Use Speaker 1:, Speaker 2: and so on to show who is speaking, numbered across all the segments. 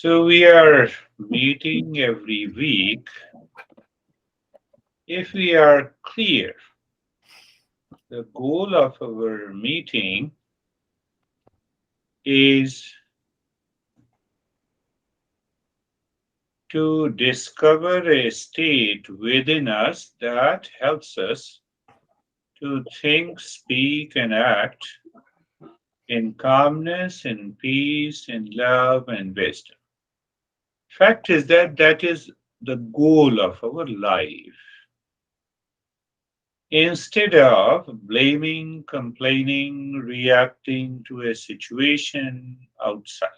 Speaker 1: So we are meeting every week. If we are clear, the goal of our meeting is to discover a state within us that helps us to think, speak, and act in calmness, in peace, in love, and wisdom. Fact is that that is the goal of our life. Instead of blaming, complaining, reacting to a situation outside.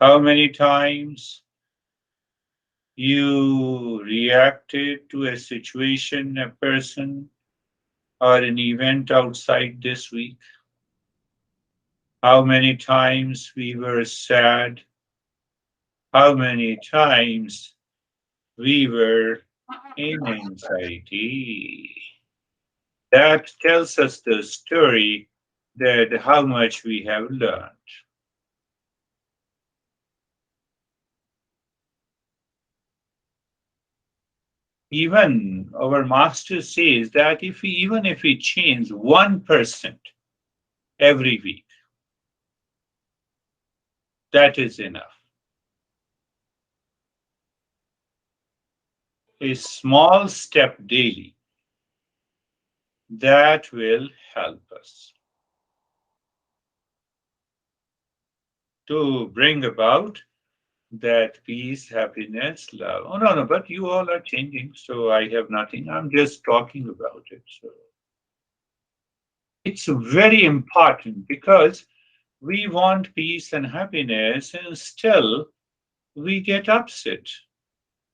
Speaker 1: How many times you reacted to a situation, a person, or an event outside this week? How many times we were sad? How many times we were in anxiety? That tells us the story that how much we have learned. Even our master says that even if we change 1% every week, that is enough. A small step daily that will help us to bring about that peace, happiness, love. Oh, no, no, but you all are changing, so I have nothing. I'm just talking about it. So it's very important because we want peace and happiness, and still we get upset,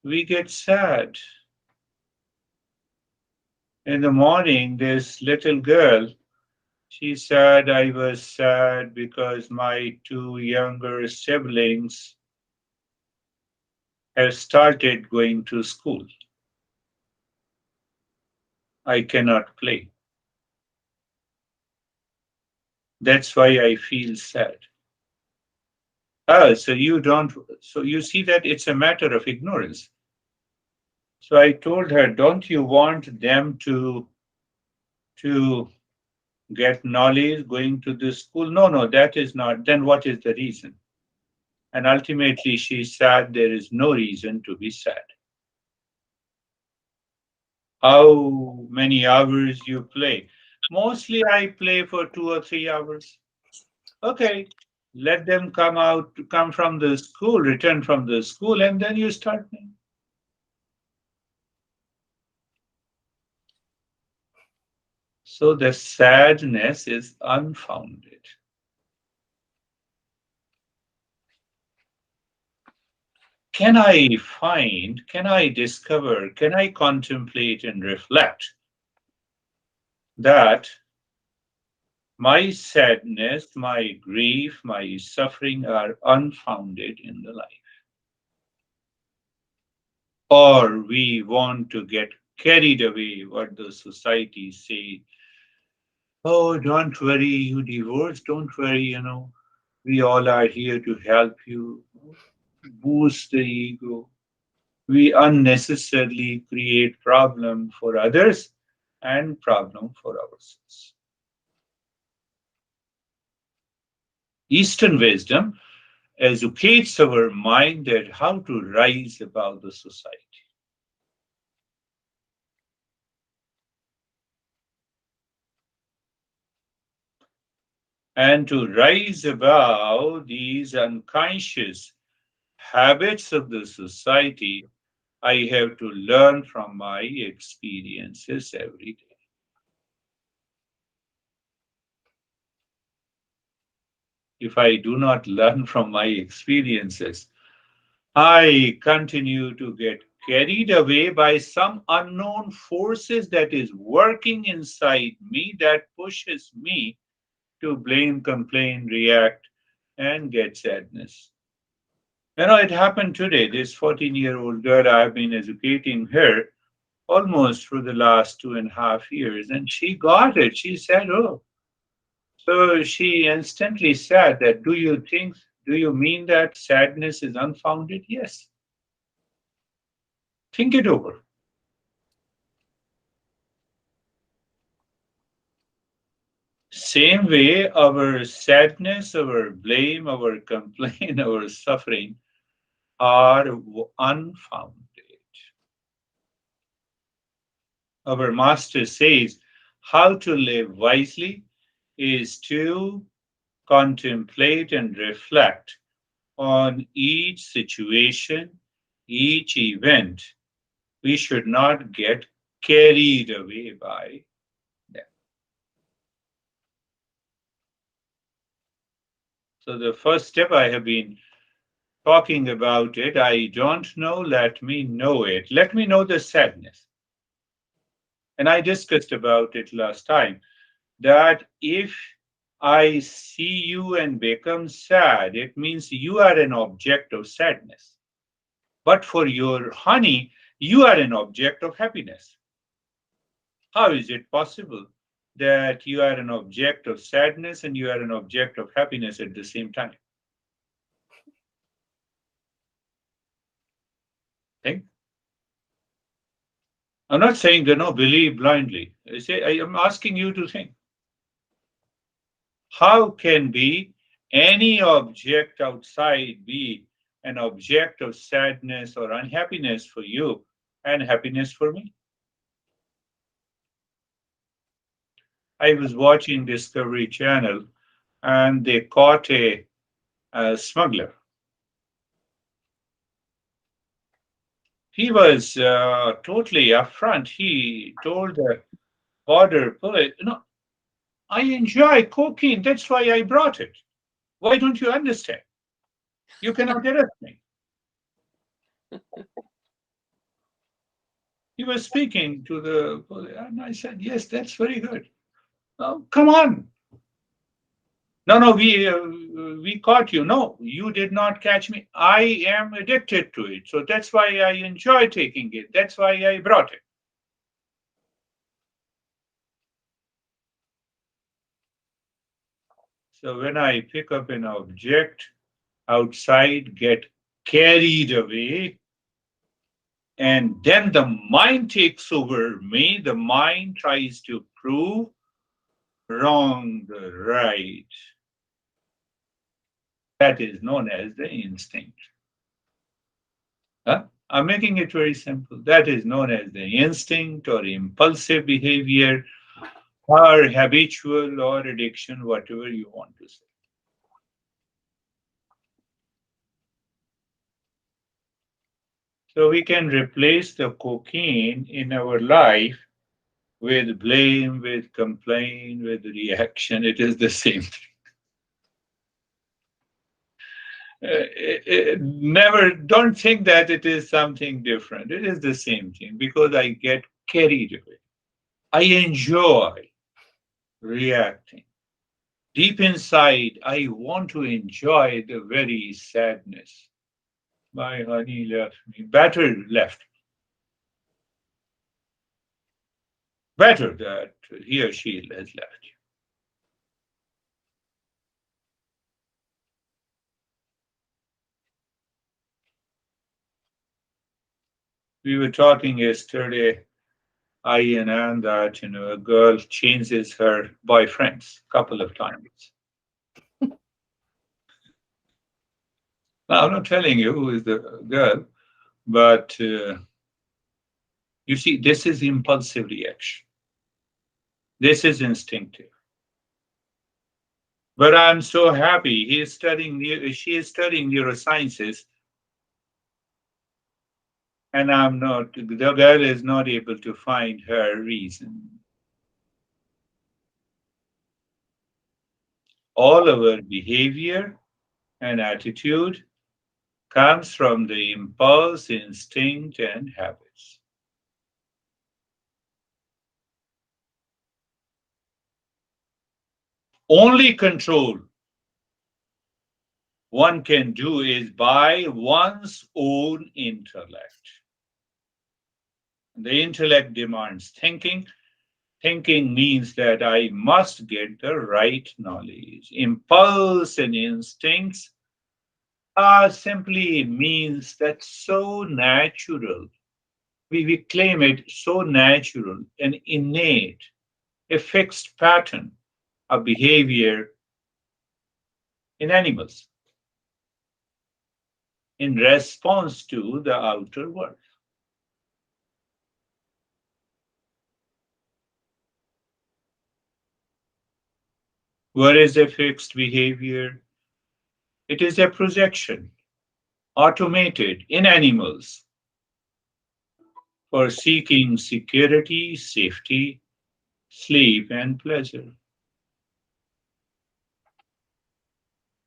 Speaker 1: we get sad. In the morning, this little girl, she said, I was sad because my two younger siblings have started going to school. I cannot play. That's why I feel sad. Ah, so you don't, so you see that it's a matter of ignorance. So I told her, don't you want them to get knowledge going to this school? No, no, that is not. Then what is the reason? And ultimately she said there is no reason to be sad. How many hours you play? Mostly I play for 2 or 3 hours. Okay, let them come from the school, return from the school, and then you start playing. So the sadness is unfounded. Can I discover, can I contemplate and reflect that my sadness, my grief, my suffering are unfounded in the life? Or we want to get carried away what the society say. Oh, don't worry, you divorce, don't worry, we all are here to help you. Boost the ego. We unnecessarily create problem for others and problem for ourselves. Eastern wisdom educates our mind that how to rise above the society. And to rise above these unconscious habits of the society, I have to learn from my experiences every day. If I do not learn from my experiences, I continue to get carried away by some unknown forces that is working inside me that pushes me to blame, complain, react, and get sadness. It happened today. This 14-year-old girl, I've been educating her almost for the last 2.5 years, and she got it. She said, oh, so she instantly said that, Do you mean that sadness is unfounded? Yes. Think it over. Same way, our sadness, our blame, our complaint, our suffering are unfounded. Our master says how to live wisely is to contemplate and reflect on each situation, each event. We should not get carried away by them. So, the first step I have been talking about it. I don't know, let me know it. Let me know the sadness. And I discussed about it last time that if I see you and become sad, it means you are an object of sadness. But for your honey, you are an object of happiness. How is it possible that you are an object of sadness and you are an object of happiness at the same time? Think. I'm not saying no, believe blindly. I am asking you to think. How can be any object outside be an object of sadness or unhappiness for you and happiness for me? I was watching Discovery Channel and they caught a smuggler. He was totally upfront. He told the border police, "No, I enjoy cocaine. That's why I brought it. Why don't you understand? You cannot arrest me." He was speaking to the police, and I said, "Yes, that's very good. Oh, come on. No, no, we caught you. No, you did not catch me. I am addicted to it. So that's why I enjoy taking it. That's why I brought it." So when I pick up an object outside, get carried away, and then the mind takes over me, the mind tries to prove wrong the right. That is known as the instinct. Huh? I'm making it very simple. That is known as the instinct or impulsive behavior or habitual or addiction, whatever you want to say. So we can replace the cocaine in our life with blame, with complaint, with reaction. It is the same thing. Never, don't think that it is something different. It is the same thing because I get carried away. I enjoy reacting. Deep inside, I want to enjoy the very sadness. My honey left me. Better left. Better that he or she has left you. We were talking yesterday, I and Ann, that a girl changes her boyfriends a couple of times. Now, I'm not telling you who is the girl, but you see, this is impulsive reaction. This is instinctive. But I'm so happy. She is studying neurosciences, and I'm not. The girl is not able to find her reason. All our behavior and attitude comes from the impulse, instinct, and habits. Only control one can do is by one's own intellect. The intellect demands thinking. Thinking means that I must get the right knowledge. Impulse and instincts simply means that so natural. We claim it so natural and innate, a fixed pattern of behavior in animals in response to the outer world. What is a fixed behavior? It is a projection, automated in animals for seeking security, safety, sleep, and pleasure.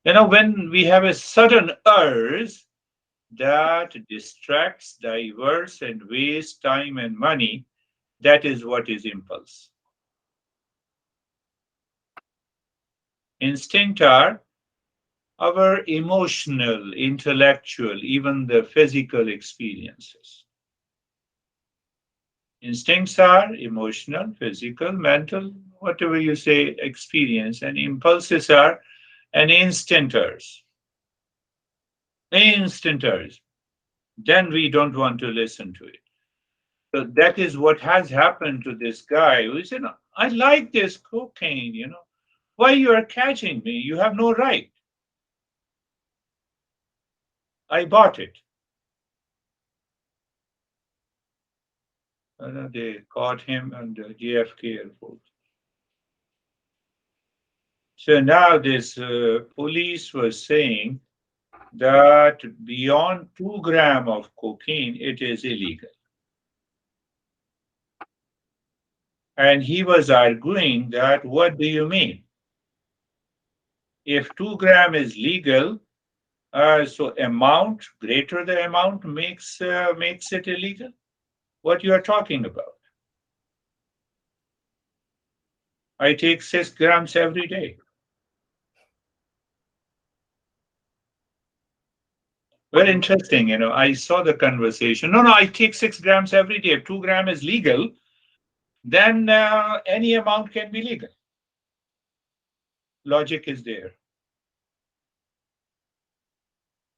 Speaker 1: When we have a sudden urge that distracts, diverts, and wastes time and money, that is what is impulse. Instinct are our emotional, intellectual, even the physical experiences. Instincts are emotional, physical, mental, whatever you say, experience, and impulses are an instanters. Instanters. Then we don't want to listen to it. So that is what has happened to this guy who said, I like this cocaine. Why you are catching me? You have no right. I bought it. They caught him on the JFK airport. So now this police was saying that beyond 2 grams of cocaine, it is illegal. And he was arguing that, what do you mean? If 2 grams is legal, so amount, greater the amount makes it illegal? What you are talking about? I take 6 grams every day. Very interesting. I saw the conversation. No, I take 6 grams every day. If 2 grams is legal, then any amount can be legal. Logic is there.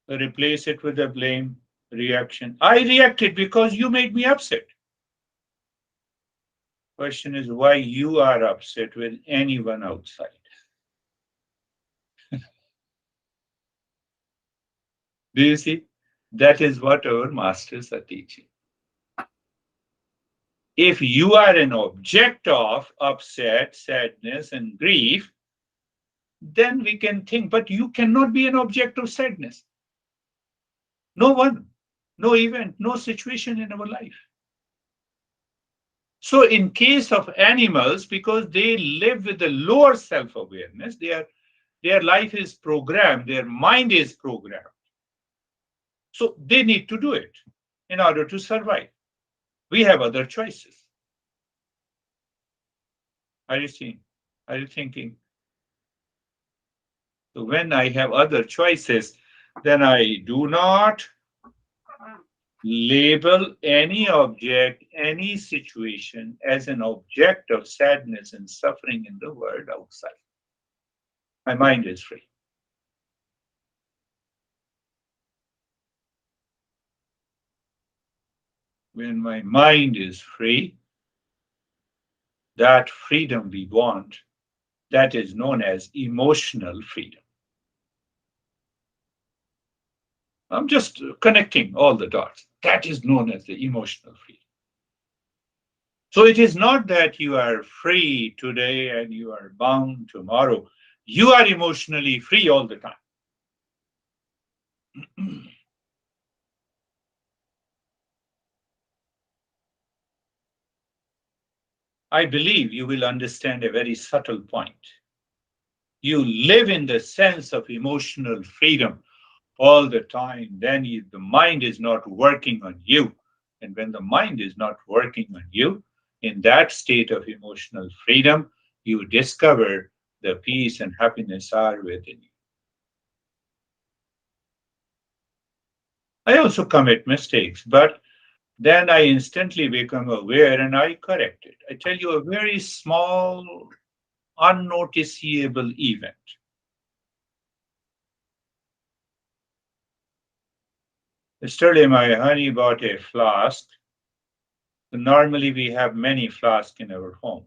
Speaker 1: Replace it with a blame reaction. I reacted because you made me upset. Question is why you are upset with anyone outside. Do you see? That is what our masters are teaching. If you are an object of upset, sadness, and grief, then we can think, but you cannot be an object of sadness. No one, no event, no situation in our life. So, in case of animals, because they live with the lower self awareness, their life is programmed, their mind is programmed. So, they need to do it in order to survive. We have other choices. Are you seeing? Are you thinking? So when I have other choices, then I do not label any object, any situation as an object of sadness and suffering in the world outside. My mind is free. When my mind is free, that freedom we want, that is known as emotional freedom. I'm just connecting all the dots. That is known as the emotional freedom. So it is not that you are free today and you are bound tomorrow. You are emotionally free all the time. I believe you will understand a very subtle point. You live in the sense of emotional freedom all the time, then the mind is not working on you. And when the mind is not working on you, in that state of emotional freedom, you discover the peace and happiness are within you. I also commit mistakes, but then I instantly become aware and I correct it. I tell you a very small, unnoticeable event. Yesterday, my honey bought a flask. Normally, we have many flasks in our home.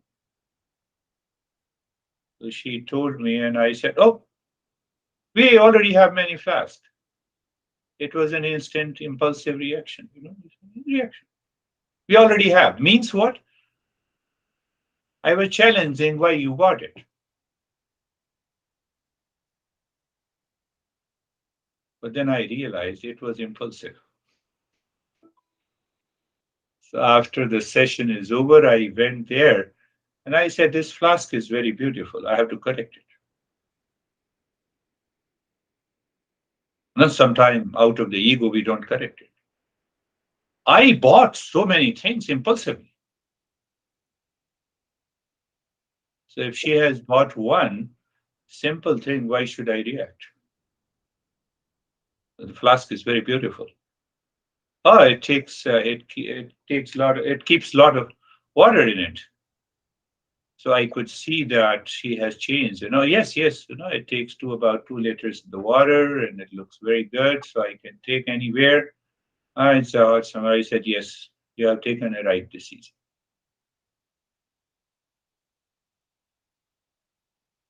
Speaker 1: So she told me, and I said, "Oh, we already have many flasks." It was an instant impulsive reaction. Reaction. We already have. Means what? I was challenging why you bought it. But then I realized it was impulsive. So after the session is over, I went there and I said, "This flask is very beautiful. I have to correct it." Not sometime out of the ego, we don't correct it. I bought so many things impulsively. So if she has bought one simple thing, why should I react? The flask is very beautiful. Oh, it takes it keeps a lot of water in it. So I could see that she has changed. Yes, yes. It takes about 2 liters of the water, and it looks very good. So I can take anywhere. And so somebody said, "Yes, you have taken a right decision."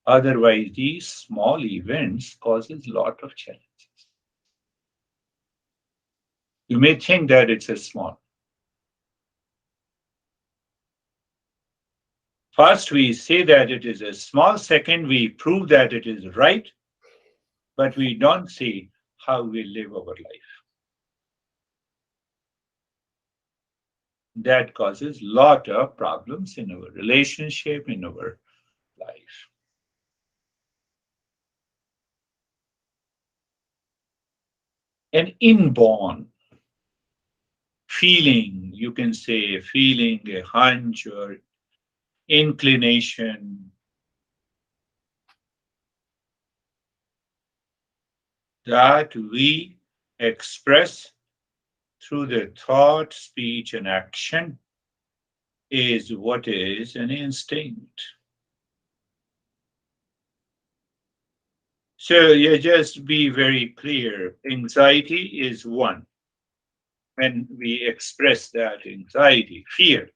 Speaker 1: Otherwise, these small events causes a lot of challenges. You may think that it's a small. First, we say that it is a small. Second, we prove that it is right, but we don't see how we live our life. That causes lot of problems in our relationship, in our life. An inborn feeling, you can say a feeling, a hunch, or inclination that we express through the thought, speech, and action is what is an instinct. So you just be very clear. Anxiety is one, and we express that anxiety. Fear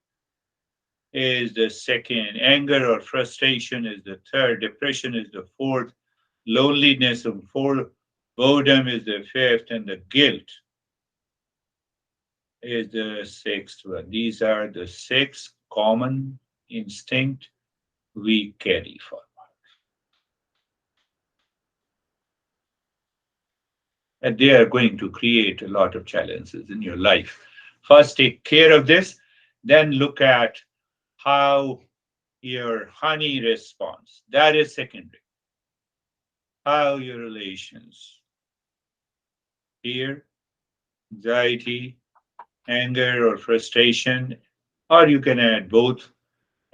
Speaker 1: is the second. Anger or frustration is the third. Depression is the fourth. Loneliness is fourth. Boredom is the fifth, and the guilt is the sixth one. These are the six common instinct we carry for. And they are going to create a lot of challenges in your life. First, take care of this, then look at how your honey responds. That is secondary. How your relations, fear, anxiety, anger, or frustration, or you can add both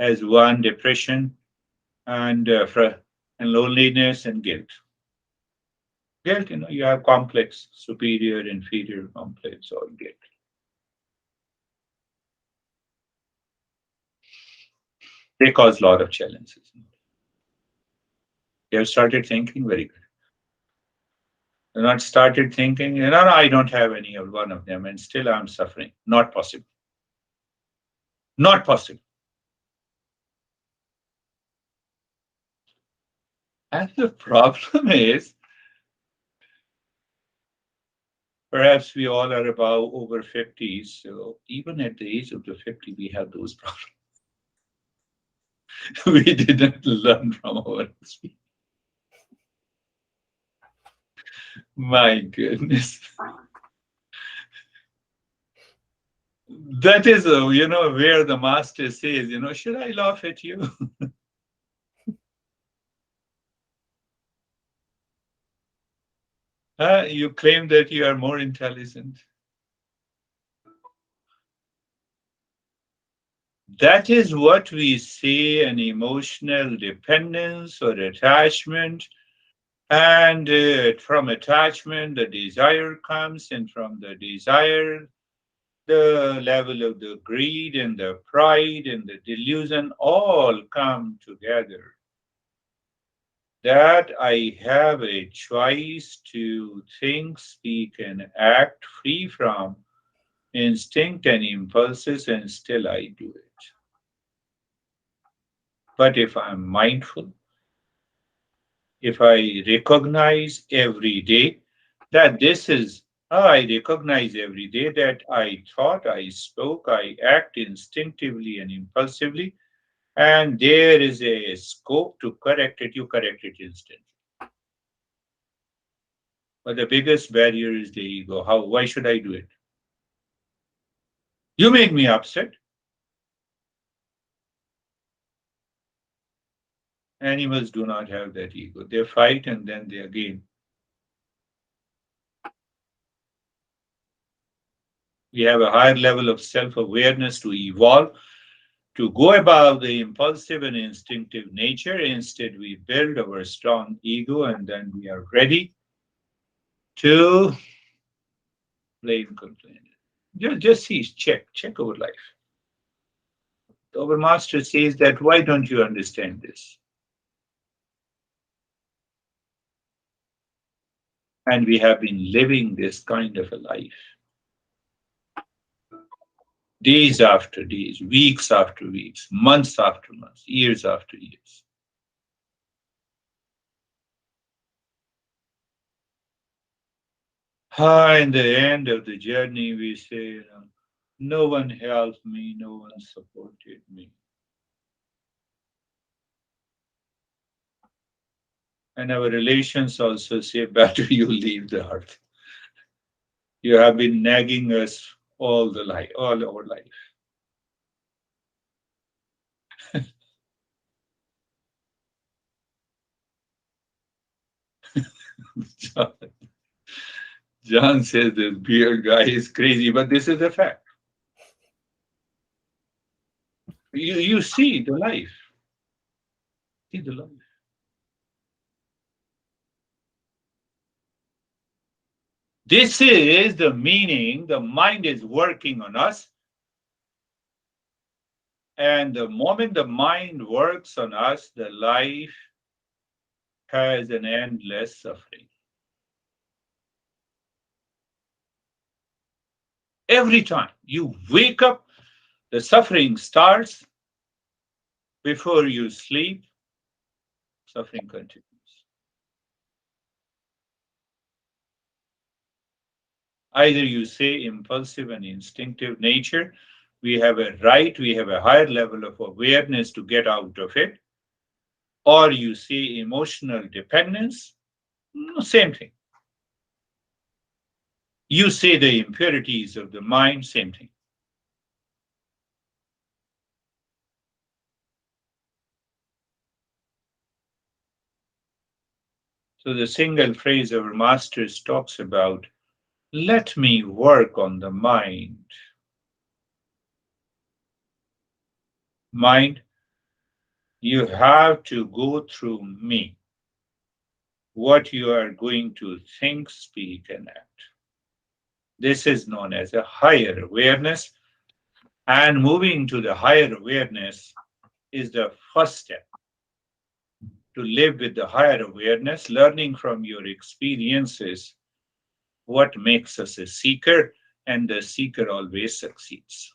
Speaker 1: as one depression and loneliness and guilt. Guilt, you have complex, superior, inferior complex, or guilt. They cause a lot of challenges. You have started thinking very good. You not started thinking, no, I don't have any of one of them, and still I'm suffering. Not possible. Not possible. And the problem is, perhaps we all are about over 50s, so even at the age of the 50, we have those problems. We didn't learn from our experience. My goodness. That is, where the master says, should I laugh at you? You claim that you are more intelligent. That is what we say an emotional dependence or attachment. And from attachment, the desire comes, and from the desire, the level of the greed and the pride and the delusion all come together. that I have a choice to think, speak, and act free from instinct and impulses, and still I do it. But if I'm mindful, if I recognize every day that this is, I recognize every day that I thought, I spoke, I act instinctively and impulsively, and there is a scope to correct it, you correct it instantly. But the biggest barrier is the ego. How? Why should I do it? You made me upset. Animals do not have that ego. They fight and then they again. We have a higher level of self awareness to evolve, to go above the impulsive and instinctive nature. Instead, we build our strong ego and then we are ready to blame, complain. Just see, check our life. Our master says that why don't you understand this? And we have been living this kind of a life, days after days, weeks after weeks, months after months, years after years. In the end of the journey, we say, no one helped me, no one supported me. And our relations also say, better you leave the earth. You have been nagging us all our life. John, John says this beard guy is crazy, but this is a fact. You see the life. See the life. This is the meaning. The mind is working on us. And the moment the mind works on us, the life has an endless suffering. Every time you wake up, the suffering starts. Before you sleep, suffering continues. Either you say impulsive and instinctive nature, we have a right, we have a higher level of awareness to get out of it, or you say emotional dependence, same thing. You say the impurities of the mind, same thing. So the single phrase our masters talks about, let me work on the mind. Mind, you have to go through me. What you are going to think, speak, and act. This is known as a higher awareness. And moving to the higher awareness is the first step to live with the higher awareness, learning from your experiences what makes us a seeker, and the seeker always succeeds.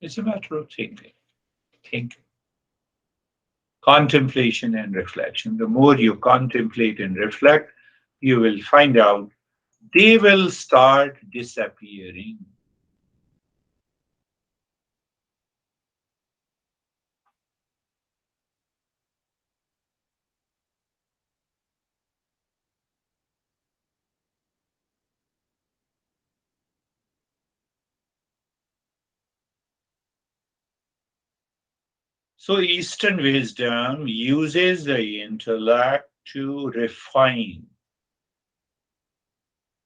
Speaker 1: It's a matter of thinking, contemplation, and reflection. The more you contemplate and reflect, you will find out they will start disappearing. So, Eastern wisdom uses the intellect to refine,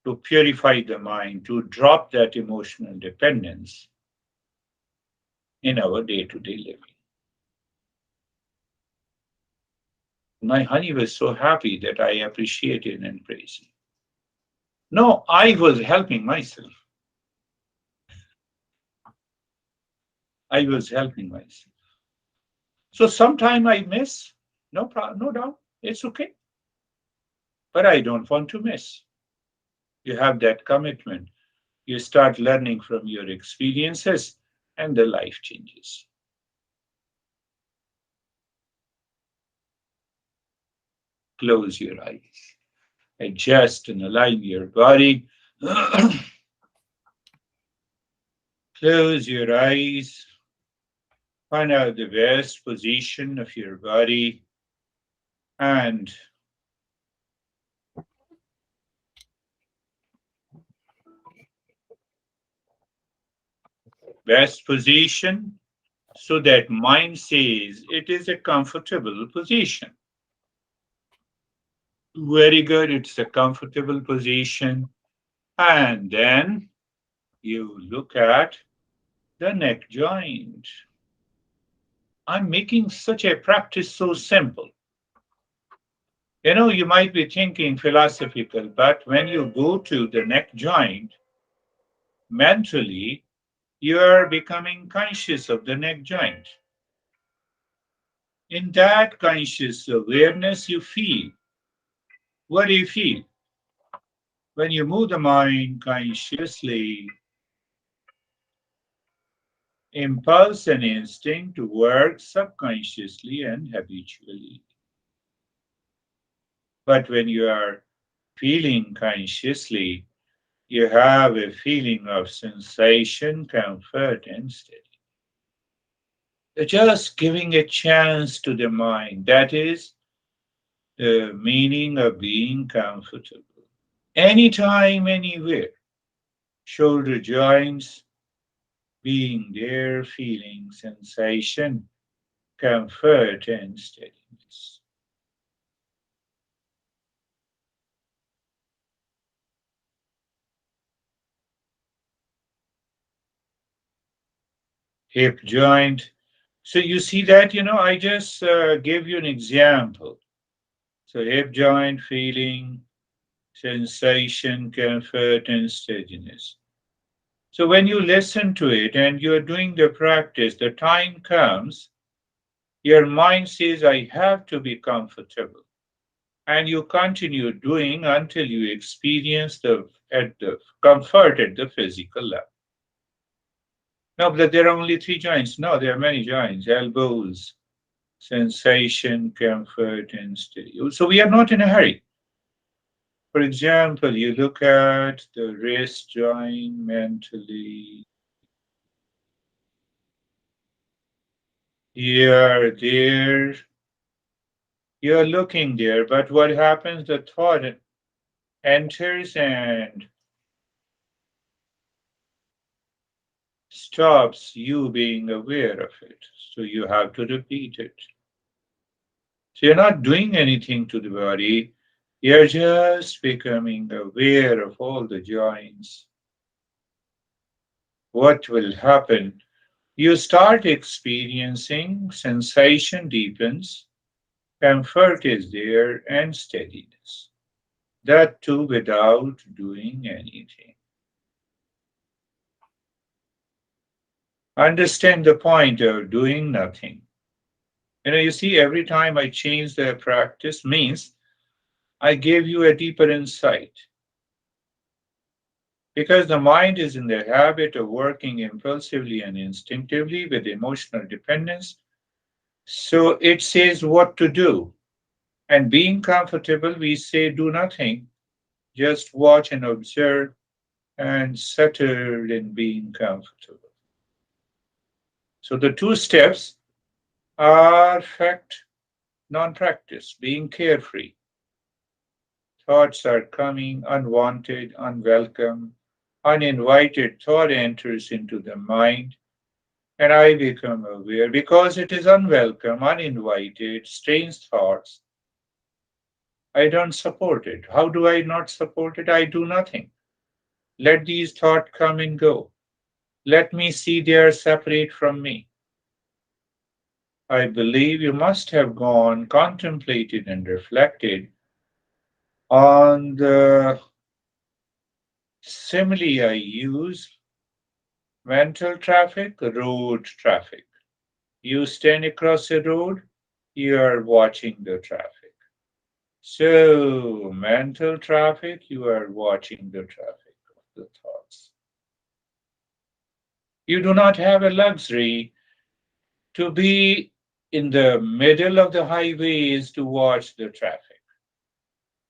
Speaker 1: to purify the mind, to drop that emotional dependence in our day to day living. My honey was so happy that I appreciated and praised him. No, I was helping myself. I was helping myself. So sometime I miss, no doubt, it's okay. But I don't want to miss. You have that commitment. You start learning from your experiences, and the life changes. Close your eyes, adjust and align your body. Close your eyes, find out the best position of your body, and best position so that mind says it is a comfortable position. Very good, it's a comfortable position. And then you look at the neck joint. I'm making such a practice so simple. You might be thinking philosophical, but when you go to the neck joint, mentally, you are becoming conscious of the neck joint. In that conscious awareness, you feel. What do you feel? When you move the mind consciously, impulse and instinct work subconsciously and habitually. But when you are feeling consciously, you have a feeling of sensation, comfort, and steady. Just giving a chance to the mind. That is the meaning of being comfortable. Anytime, anywhere. Shoulder joints being there, feeling sensation, comfort, and steadiness. Hip joint. So you see that, I just gave you an example. So hip joint feeling, sensation, comfort, and steadiness. So when you listen to it and you're doing the practice, the time comes, your mind says, I have to be comfortable. And you continue doing until you experience the comfort at the physical level. No, but there are only three joints. No, there are many joints. Elbows, sensation, comfort, and steady. So we are not in a hurry. For example, you look at the wrist joint mentally. You're there, you're looking there, but what happens? The thought enters and stops you being aware of it. So you have to repeat it. So you're not doing anything to the body, you're just becoming aware of all the joints. What will happen? You start experiencing sensation deepens, comfort is there, and steadiness. That too without doing anything. Understand the point of doing nothing. You see, every time I change the practice means I gave you a deeper insight. Because the mind is in the habit of working impulsively and instinctively with emotional dependence, so it says what to do. And being comfortable, we say do nothing, just watch and observe and settle in being comfortable. So the two steps are fact, non practice, being carefree. Thoughts are coming, unwanted, unwelcome, uninvited thought enters into the mind, and I become aware because it is unwelcome, uninvited, strange thoughts. I don't support it. How do I not support it? I do nothing. Let these thoughts come and go. Let me see they are separate from me. I believe you must have gone, contemplated, and reflected on the simile I use mental traffic, road traffic. You stand across the road, you are watching the traffic. So, mental traffic, you are watching the traffic of the thoughts. You do not have a luxury to be in the middle of the highways to watch the traffic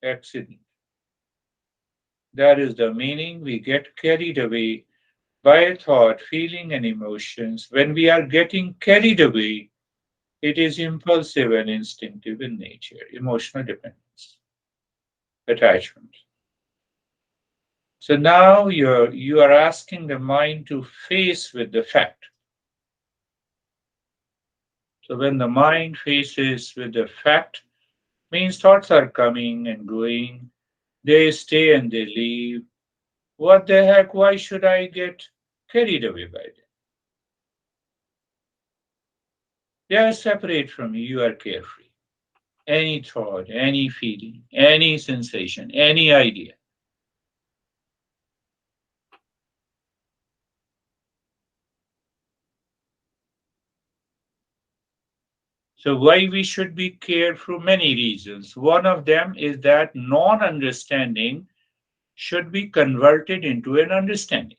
Speaker 1: accident. That is the meaning. We get carried away by thought, feeling, and emotions. When we are getting carried away, it is impulsive and instinctive in nature, emotional dependence, attachment. So now you are asking the mind to face with the fact. So when the mind faces with the fact, means thoughts are coming and going, they stay and they leave. What the heck? Why should I get carried away by them? They are separate from you. You are carefree. Any thought, any feeling, any sensation, any idea. So why we should be careful? Many reasons. One of them is that non-understanding should be converted into an understanding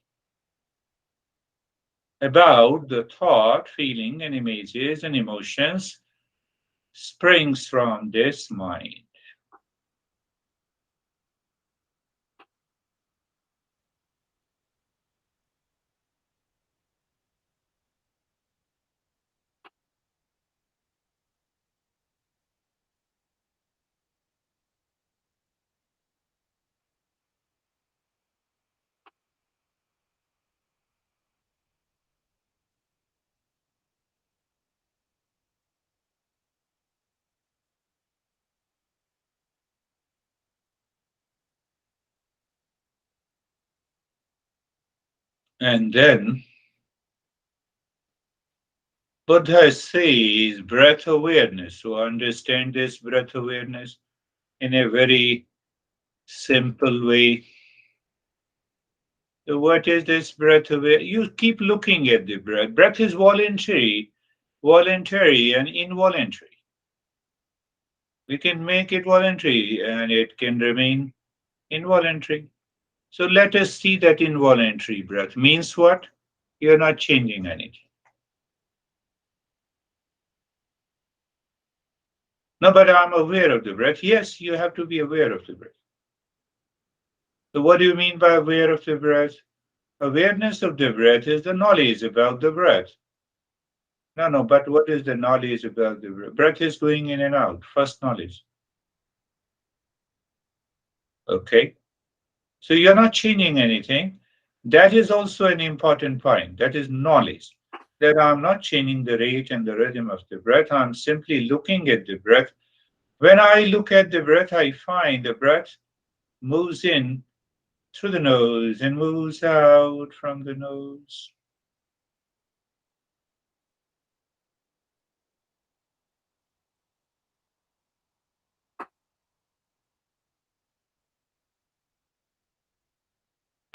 Speaker 1: about the thought, feeling, and images and emotions springs from this mind. And then Buddha says breath awareness. So understand this breath awareness in a very simple way. So what is this breath awareness? You keep looking at the breath. Breath is voluntary and involuntary. We can make it voluntary and it can remain involuntary. So let us see that involuntary breath means what? You're not changing anything. No, but I'm aware of the breath. Yes, you have to be aware of the breath. So what do you mean by aware of the breath? Awareness of the breath is the knowledge about the breath. No, no, but what is the knowledge about the breath? Breath is going in and out. First knowledge. Okay. So you're not changing anything. That is also an important point. That is knowledge. That I'm not changing the rate and the rhythm of the breath. I'm simply looking at the breath. When I look at the breath, I find the breath moves in through the nose and moves out from the nose.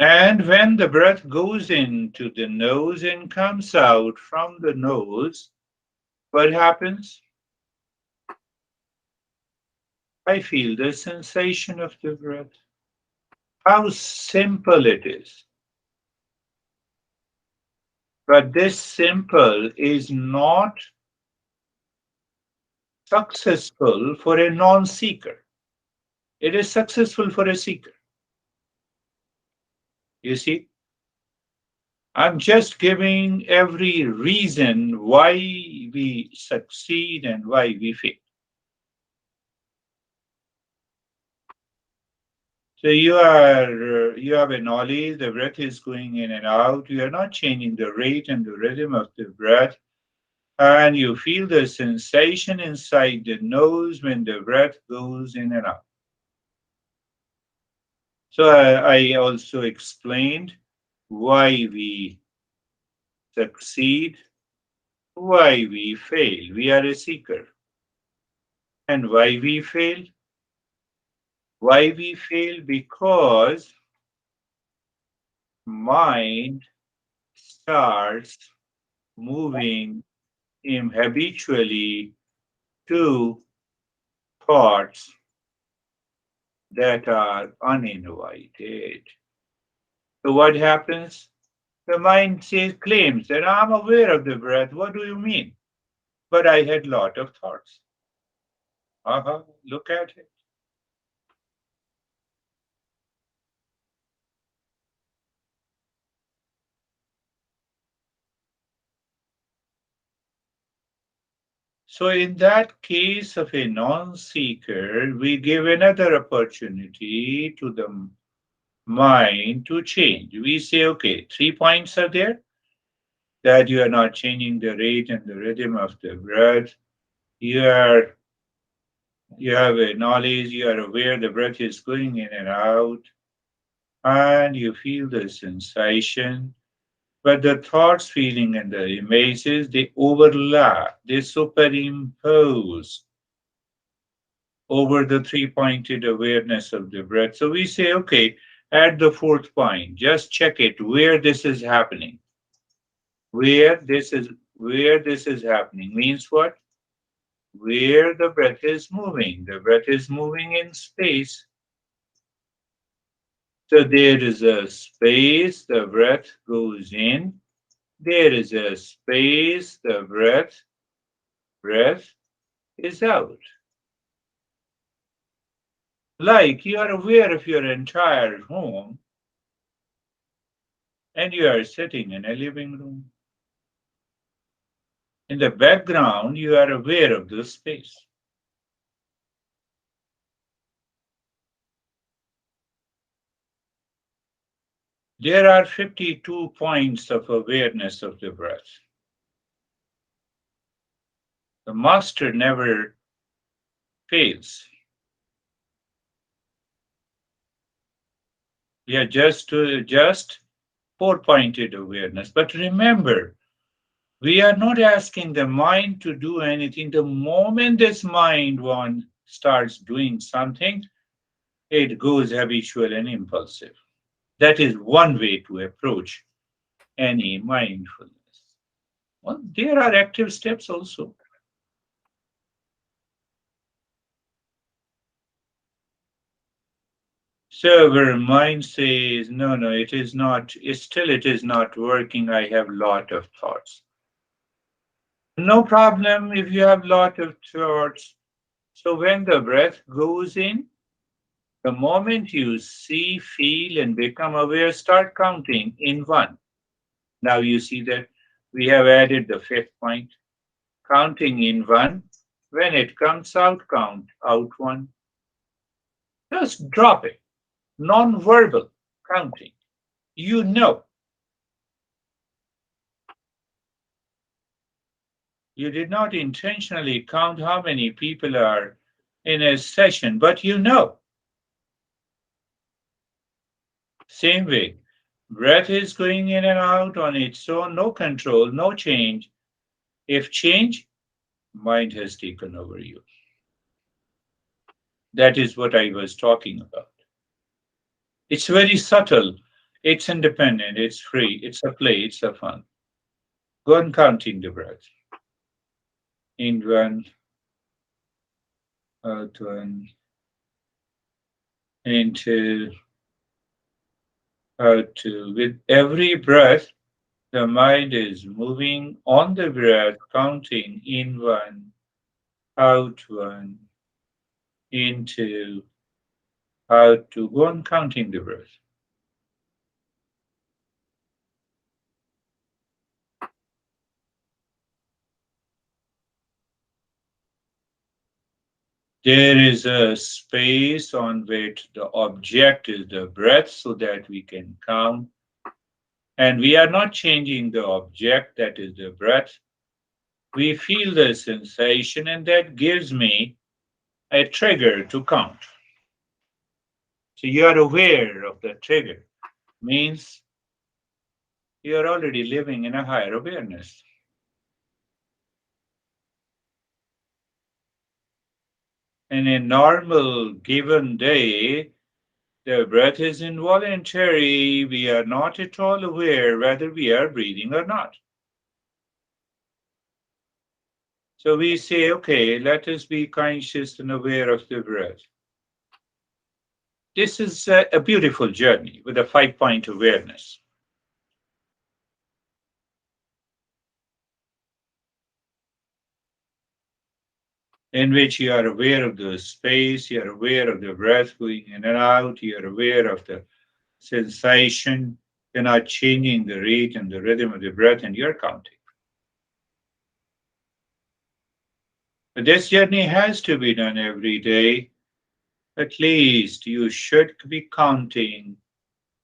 Speaker 1: And when the breath goes into the nose and comes out from the nose, what happens? I feel the sensation of the breath. How simple it is. But this simple is not successful for a non seeker. It is successful for a seeker. You see, I'm just giving every reason why we succeed and why we fail. So you have a knowledge, the breath is going in and out. You are not changing the rate and the rhythm of the breath, and you feel the sensation inside the nose when the breath goes in and out. So I also explained why we succeed, why we fail. We are a seeker. And why we fail? Why we fail? Because mind starts moving habitually to thoughts that are uninvited. So what happens? The mind says, claims that I'm aware of the breath. What do you mean? But I had lot of thoughts. Look at it. So in that case of a non-seeker, we give another opportunity to the mind to change. We say, okay, 3 points are there, that you are not changing the rate and the rhythm of the breath. You are you have a knowledge, you are aware the breath is going in and out, and you feel the sensation. But the thoughts, feeling, and the images, they overlap, they superimpose over the three-pointed awareness of the breath. So we say, okay, at the fourth point, just check it where this is happening. Where this is happening means what? Where the breath is moving. The breath is moving in space. So there is a space, the breath goes in. There is a space, the breath is out. Like you are aware of your entire home and you are sitting in a living room. In the background, you are aware of the space. There are 52 points of awareness of the breath. The master never fails. Yeah, just four-pointed awareness. But remember, we are not asking the mind to do anything. The moment this mind one starts doing something, it goes habitual and impulsive. That is one way to approach any mindfulness. Well, there are active steps also. So where mind says, no, no, it is not, it is not working. I have lot of thoughts. No problem if you have lot of thoughts. So when the breath goes in, the moment you see, feel, and become aware, start counting in one. Now you see that we have added the fifth point, counting in one. When it comes out, count out one. Just drop it. Non-verbal counting. You know, you did not intentionally count how many people are in a session, but you know. Same way, breath is going in and out on its own, no control, no change. If change, mind has taken over you. That is what I was talking about. It's very subtle. It's independent. It's free. It's a play. It's a fun. Go on counting the breath. In one, out one, into, out two. With every breath, the mind is moving on the breath, counting in one, out one, into, out two. Go on counting the breath. There is a space on which the object is the breath so that we can count. And we are not changing the object, that is the breath. We feel the sensation, and that gives me a trigger to count. So you are aware of the trigger, means you are already living in a higher awareness. In a normal given day, the breath is involuntary. We are not at all aware whether we are breathing or not. So we say, okay, let us be conscious and aware of the breath. This is a beautiful journey with a 5 point awareness in which you are aware of the space, you are aware of the breath going in and out, you are aware of the sensation, you're not changing the rate and the rhythm of the breath, and you're counting. But this journey has to be done every day. At least you should be counting,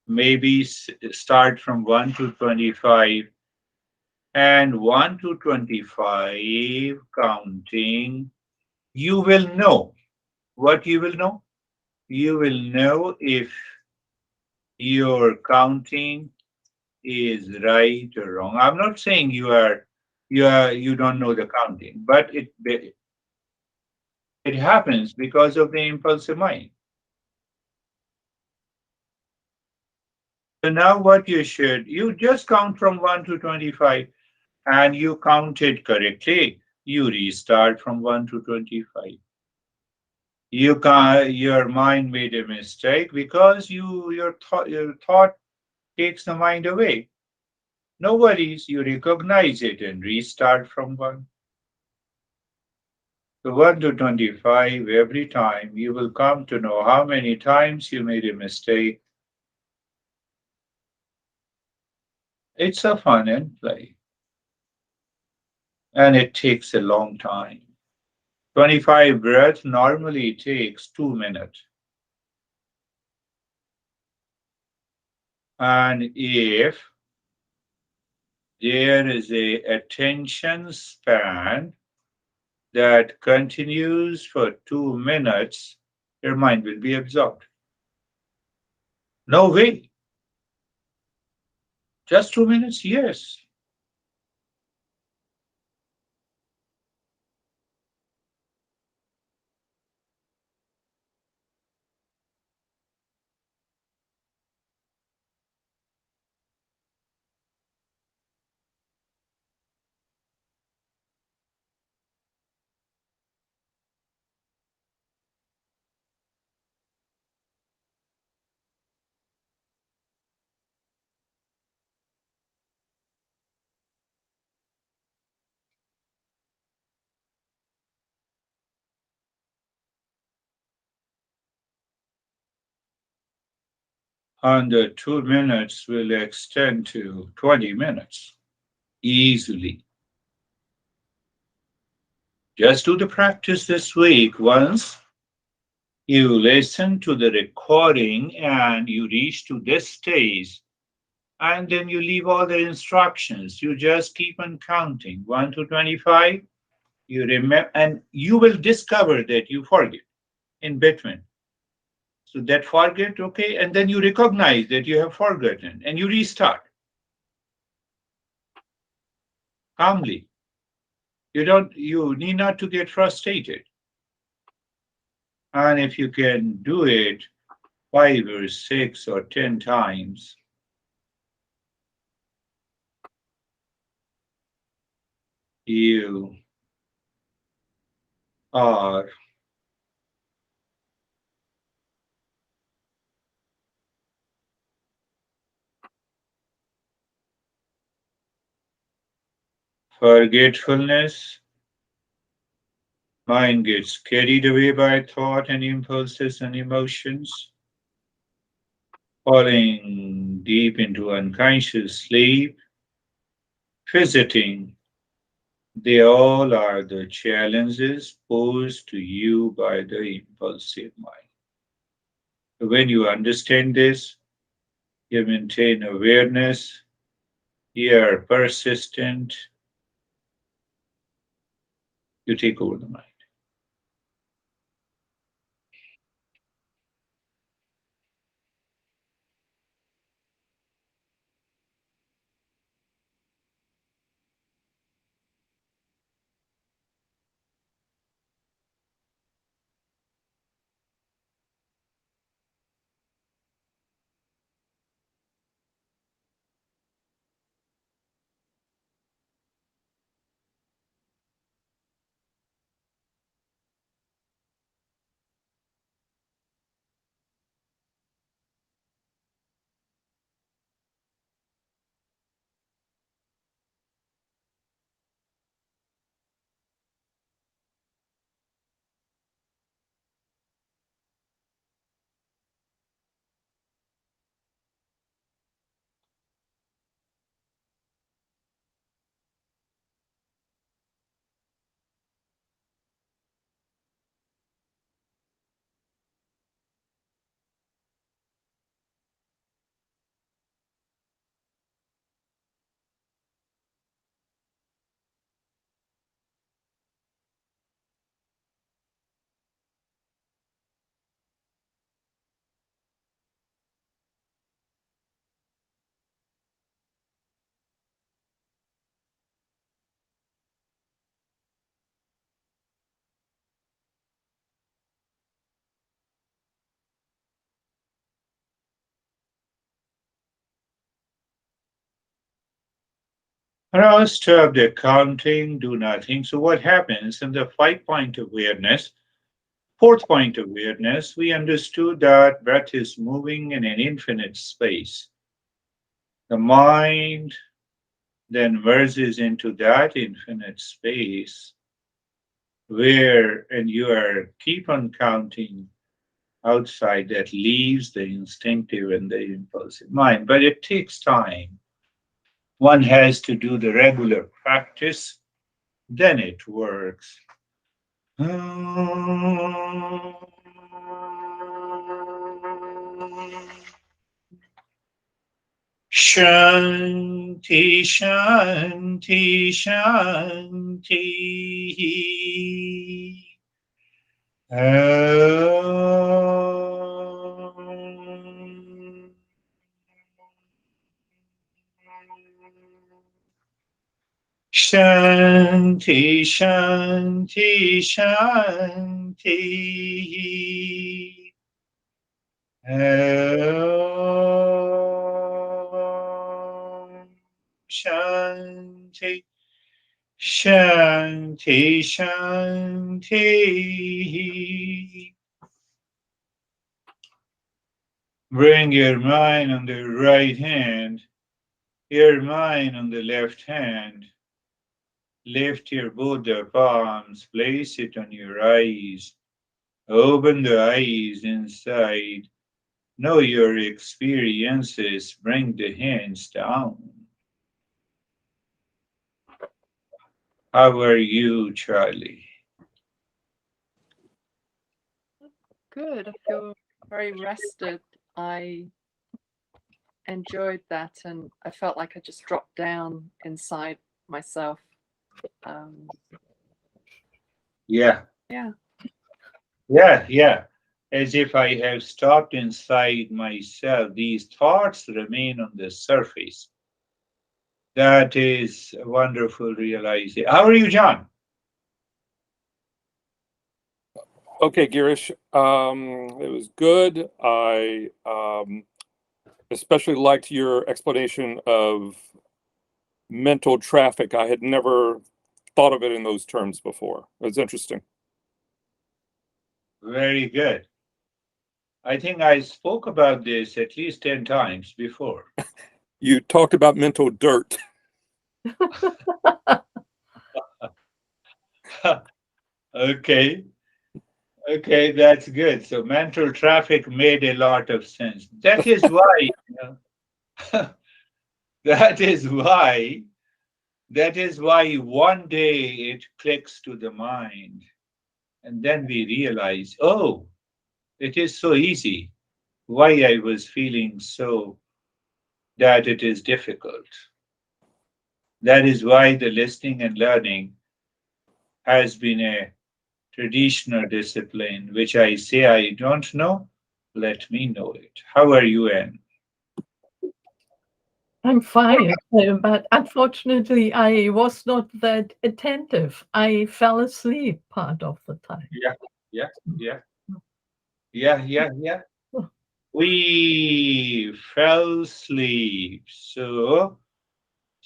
Speaker 1: maybe start from 1 to 25, and 1 to 25 counting. You will know what you will know. You will know if your counting is right or wrong. I'm not saying you don't know the counting, but it happens because of the impulsive mind. So now what you just count from 1 to 25, and you counted correctly. You restart from 1 to 25. Your mind made a mistake because your thought takes the mind away. No worries, you recognize it and restart from 1. So 1 to 25, every time you will come to know how many times you made a mistake. It's a fun and play, and it takes a long time. 25 breath normally takes 2 minutes. And if there is a attention span that continues for 2 minutes, your mind will be absorbed. No way. Just 2 minutes? Yes. 100 2 minutes will extend to 20 minutes easily. Just do the practice this week. Once you listen to the recording and you reach to this stage, and then you leave all the instructions. You just keep on counting 1 to 25. You remember, and you will discover that you forget in between. So that forget, okay, and then you recognize that you have forgotten and you restart calmly. You need not to get frustrated. And if you can do it 5 or 6 or 10 times, you are forgetfulness. Mind gets carried away by thought and impulses and emotions, falling deep into unconscious sleep, visiting. They all are the challenges posed to you by the impulsive mind. When you understand this, you maintain awareness, you are persistent, you take over the mind. Now stop the counting, do nothing. So what happens in the 5 point awareness? Fourth point awareness, we understood that breath is moving in an infinite space. The mind then merges into that infinite space where, and you are keep on counting outside that leaves the instinctive and the impulsive mind. But it takes time. One has to do the regular practice, then it works. Shanti, Shanti, Shanti. Om. Shanti, Shanti, Shanti. Om. Shanti, Shanti, Shanti. Bring your mind on the right hand, your mind on the left hand. Lift your both the palms, place it on your eyes. Open the eyes inside. Know your experiences. Bring the hands down. How are you, Charlie?
Speaker 2: Good. I feel very rested. I enjoyed that, and I felt like I just dropped down inside myself. Um,
Speaker 1: Yeah,
Speaker 2: yeah,
Speaker 1: yeah. As if I have stopped inside myself. These thoughts remain on the surface. That is a wonderful realization. How are you, John?
Speaker 3: Okay, Girish, it was good. I especially liked your explanation of mental traffic. I had never thought of it in those terms before. It was interesting.
Speaker 1: Very good. I think I spoke about this at least 10 times before.
Speaker 3: You talked about mental dirt.
Speaker 1: Okay. Okay, that's good. So mental traffic made a lot of sense. That is why, that is why, that is why one day it clicks to the mind. And then we realize, oh, it is so easy. Why I was feeling so that it is difficult. That is why the listening and learning has been a traditional discipline, which I say I don't know. Let me know it. How are you, Anne?
Speaker 4: I'm fine, but unfortunately, I was not that attentive. I fell asleep part of the time.
Speaker 1: Yeah, yeah, yeah, yeah. We fell asleep.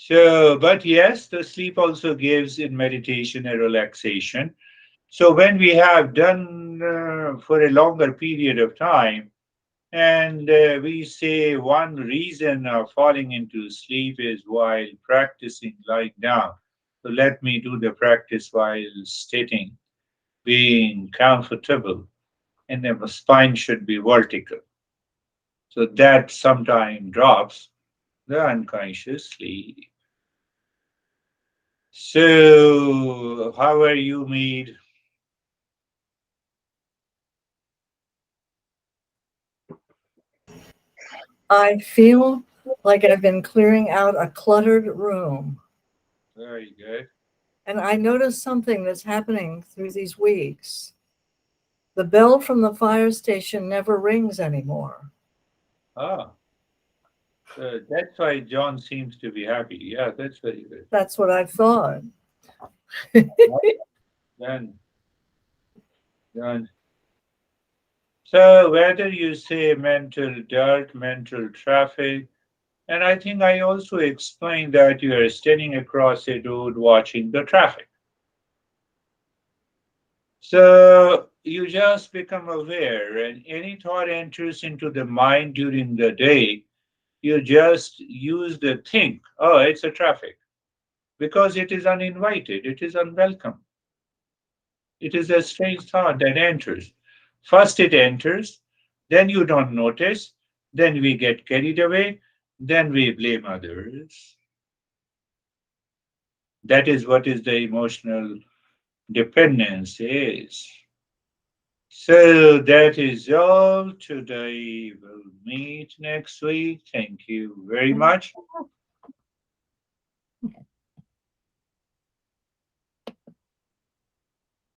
Speaker 1: But yes, the sleep also gives in meditation a relaxation. So when we have done for a longer period of time, and we say one reason of falling into sleep is while practicing lying down. So let me do the practice while sitting, being comfortable, and the spine should be vertical. So that sometime drops the unconscious sleep. So, how are you, Mead?
Speaker 5: I feel like I've been clearing out a cluttered room.
Speaker 1: Very good.
Speaker 5: And I noticed something that's happening through these weeks. The bell from the fire station never rings anymore.
Speaker 1: Ah, so that's why John seems to be happy. Yeah, that's very good.
Speaker 5: That's what I thought.
Speaker 1: Done, done. So whether you say mental dirt, mental traffic, And I think I also explained that you are standing across a road watching the traffic. So you just become aware, and any thought enters into the mind during the day, you just use the think, oh, it's a traffic, because it is uninvited, it is unwelcome. It is a strange thought that enters. First it enters, then you don't notice, then we get carried away, then we blame others. That is what is the emotional dependence is. So that is all today. We'll meet next week. Thank you very much.